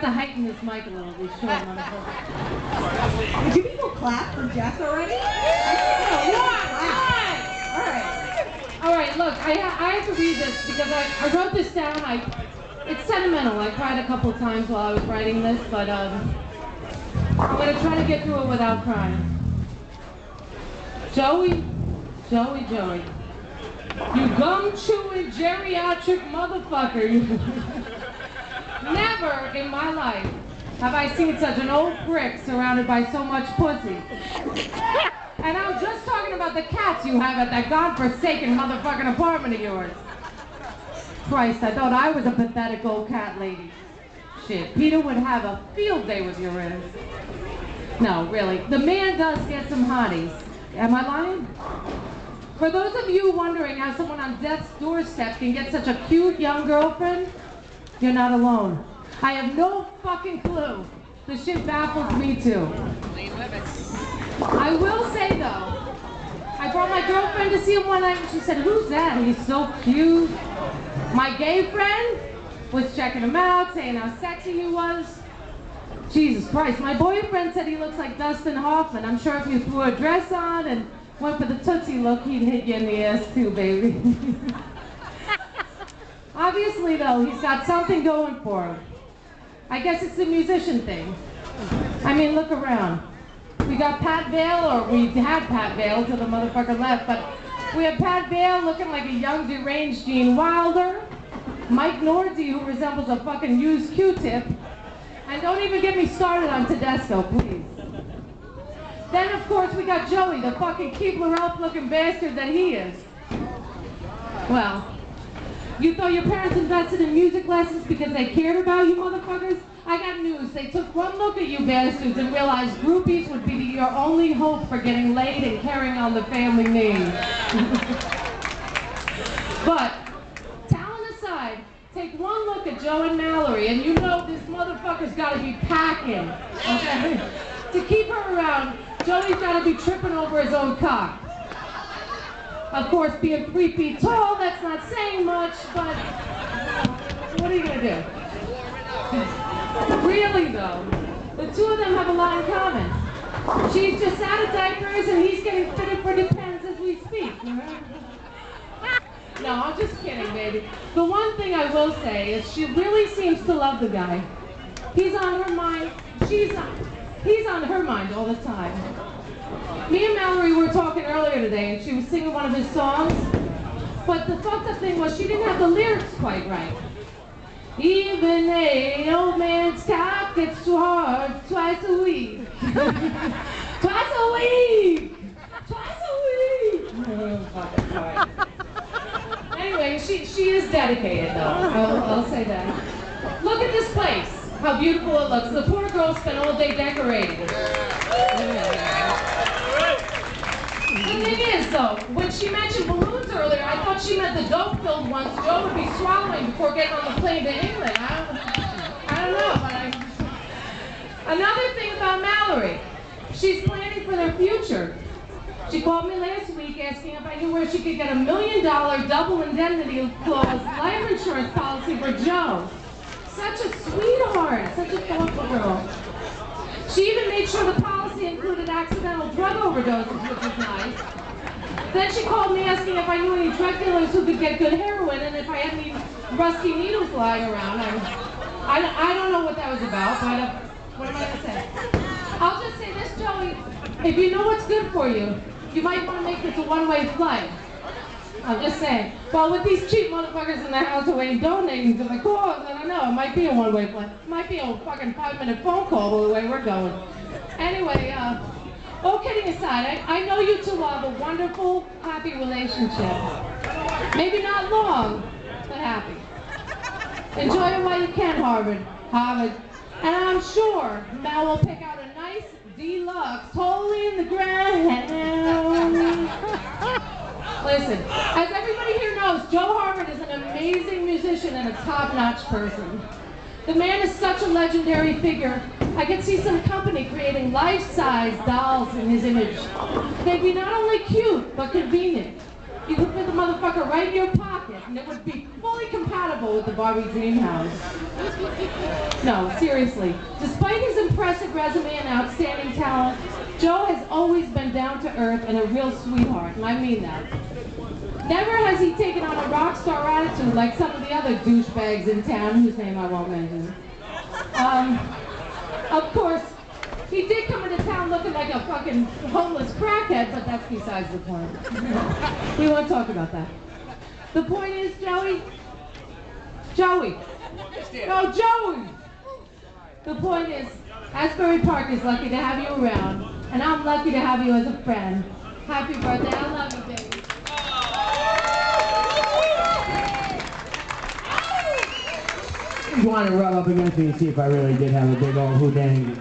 to heighten this mic a little, these short motherfuckers. Did you people clap for Jess already? All right, look, I have to read this because I wrote this down. It's sentimental. I cried a couple times while I was writing this, but I'm going to try to get through it without crying. Joey. You gum-chewing geriatric motherfucker. Never in my life have I seen such an old prick surrounded by so much pussy. And I'm just talking about the cats you have at that godforsaken motherfucking apartment of yours. Christ, I thought I was a pathetic old cat lady. Shit, Peter would have a field day with your ass. No, really, the man does get some hotties. Am I lying? For those of you wondering how someone on death's doorstep can get such a cute young girlfriend, you're not alone. I have no fucking clue. The shit baffles me too. I will say though, I brought my girlfriend to see him one night and she said, "Who's that? He's so cute." My gay friend was checking him out, saying how sexy he was. Jesus Christ, my boyfriend said he looks like Dustin Hoffman. I'm sure if you threw a dress on and went for the Tootsie look, he'd hit you in the ass too, baby. Obviously, though, he's got something going for him. I guess it's the musician thing. I mean, look around. We got Pat Vale, or we had Pat Vale till the motherfucker left, but we have Pat Vale looking like a young deranged Gene Wilder, Mike Nordsey, who resembles a fucking used Q-tip, and don't even get me started on Tedesco, please. Then, of course, we got Joey, the fucking Keebler Elf-looking bastard that he is. Well, you thought your parents invested in music lessons because they cared about you motherfuckers? I got news. They took one look at you bastards and realized groupies would be your only hope for getting laid and carrying on the family name. But, talent aside, take one look at Joe and Mallory and you know this motherfucker's gotta be packing. Okay? To keep her around, Joey's gotta be tripping over his own cock. Of course, being 3 feet tall, that's not saying much, but what are you gonna do? Really though, the two of them have a lot in common. She's just out of diapers and he's getting fitted for Depends as we speak. No, I'm just kidding, baby. The one thing I will say is she really seems to love the guy. He's on her mind, he's on her mind all the time. Me and Mallory were talking earlier today and she was singing one of his songs, but the fucked up thing was she didn't have the lyrics quite right. Even a old man's cock gets too hard twice a week. Twice a week! Twice a week! Anyway, she is dedicated though, I'll say that. Look at this place, how beautiful it looks. The poor girl spent all day decorating. The thing is though, when she mentioned balloons earlier, I thought she meant the dope-filled ones Joe would be swallowing before getting on the plane to England. I don't know, but Another thing about Mallory, she's planning for their future. She called me last week asking if I knew where she could get $1 million double indemnity clause life insurance policy for Joe. Such a sweetheart, such a thoughtful girl. She even made sure the policy included accidental drug overdoses, which is nice. Then she called me asking if I knew any drug dealers who could get good heroin and if I had any rusty needles lying around. I don't know what that was about, but what am I going to say? I'll just say this, Joey. If you know what's good for you, you might want to make this a one-way flight. I'm just saying. Well, with these cheap motherfuckers in the house who ain't donating to the cause, I don't know, it might be a one-way flight. It might be a fucking 5-minute phone call the way we're going. Anyway, all kidding aside, I know you two will have a wonderful, happy relationship. Maybe not long, but happy. Enjoy it while you can, Harvard. And I'm sure Mal will pick out a nice deluxe, totally in the ground. Listen, as everybody here knows, Joe Harvard is an amazing musician and a top-notch person. The man is such a legendary figure. I could see some company creating life-size dolls in his image. They'd be not only cute, but convenient. You could put the motherfucker right in your pocket, and it would be fully compatible with the Barbie dream house. No, seriously. Despite his impressive resume and outstanding talent, Joe has always been down to earth and a real sweetheart, and I mean that. Never has he taken on a rock star attitude like some of the other douchebags in town, whose name I won't mention. Of course, he did come into town looking like a fucking homeless crackhead, but that's besides the point. We won't talk about that. The point is, Joey. No, Joey! The point is, Asbury Park is lucky to have you around, and I'm lucky to have you as a friend. Happy birthday. I love you, baby. You want to rub up against me and see if I really did have a big old houdang.